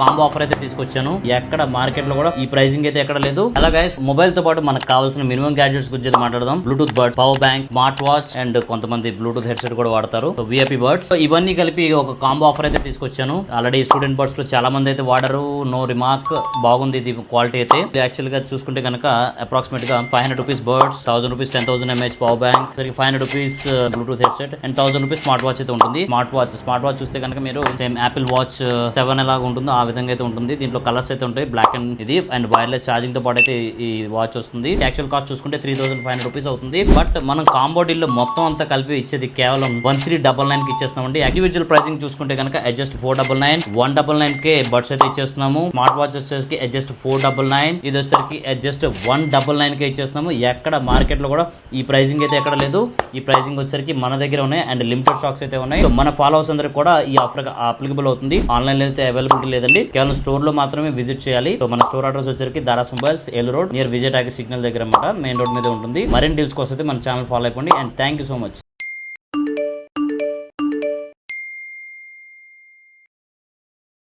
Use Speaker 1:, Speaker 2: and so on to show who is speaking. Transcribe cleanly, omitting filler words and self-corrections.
Speaker 1: Combo offer అయితే తీసుకొచ్చాను. ఎక్కడ మార్కెట్ లో కూడా ఈ ప్రైసింగ్ అయితే ఎక్కడ లేదు. అలా గైస్, మొబైల్ తో పాటు మనకు కావాల్సిన మినిమం గ్యాడ్జెట్స్ గురించి అయితే మాట్లాడదాం. Bluetooth bird, power bank, smart watch and కొంతమంది బ్లూటూత్ హెడ్సెట్ కూడా వాడతారు. విఐపి బర్డ్స్, ఇవన్నీ కలిపి ఒక కాంబో ఆఫర్ అయితే తీసుకొచ్చాను. ఆల్రెడీ స్టూడెంట్ బర్డ్స్ లో చాలా మంది అయితే వాడారు. నో రిమార్క్, బాగుంది ఇది క్వాలిటీ అయితే. యాక్చువల్ గా చూసుకుంటే కనుక అప్రాక్సిమేట్ గా 500 rupees birds, 1000 rupees 10,000 mAh power bank, 500 rupees Bluetooth headset and 1000 rupees smart watch అయితే ఉంటుంది. స్మార్ట్ వాచ్ చూస్తే కనుక మీరు సేమ్ యాపిల్ వాచ్ 7 ఎలాగా ఉంటుందో ఆ విధంగా అయితే ఉంటుంది. దీంట్లో కలర్స్ అయితే ఉంటాయి, బ్లాక్ అండ్ ఇది అండ్ వైర్లెస్ ఛార్జింగ్ తో పాటు అయితే ఈ వాచ్ వస్తుంది. యాక్చువల్ కాస్ట్ చూసుకుంటే 3500 రూపీస్ అవుతుంది. బట్ మనం కాంబో డీల్ లో మొత్తం అంతా కలిపి ఇచ్చేది కేవలం 1399 కి ఇచ్చేస్తున్నామండి. ఇండివిజువల్ ప్రైసింగ్ చూసుకుంటే కనుక అడ్జస్ట్ 499, 199 కే బడ్స్ అయితే ఇచ్చేస్తున్నాము. స్మార్ట్ వాచ్ వచ్చేసరికి అడ్జస్ట్ 499, ఇది వచ్చేసరికి అడ్జస్ట్ 199 కే ఇచ్చేస్తున్నాము. ఎక్కడ మార్కెట్ లో కూడా ఈ ప్రైసింగ్ అయితే ఎక్కడ లేదు. ఈ ప్రైసింగ్ వచ్చేసరికి మన దగ్గర ఉన్నాయి అండ్ లిమిటెడ్ స్టాక్స్ అయితే ఉన్నాయి. మన ఫాలోవర్స్ అందరికి కూడా ఈ ఆఫర్ అప్లికబుల్ అవుతుంది. ఆన్లైన్ లో అయితే అవైలబిలిటీ లేదండి, కేవలం స్టోర్ లో మాత్రమే విజిట్ చేయాలి. సో మన స్టోర్ అడ్రస్ వచ్చరికి దారాస్ మొబైల్స్, ఏల్ road near Vijay talkie signal దగ్గర అన్నమాట. మెయిన్ రోడ్ మీద ఉంటుంది. మరిన్ని డీల్స్ కోసం అయితే మన ఛానల్ ఫాలో అయిపోండి and thank you so much.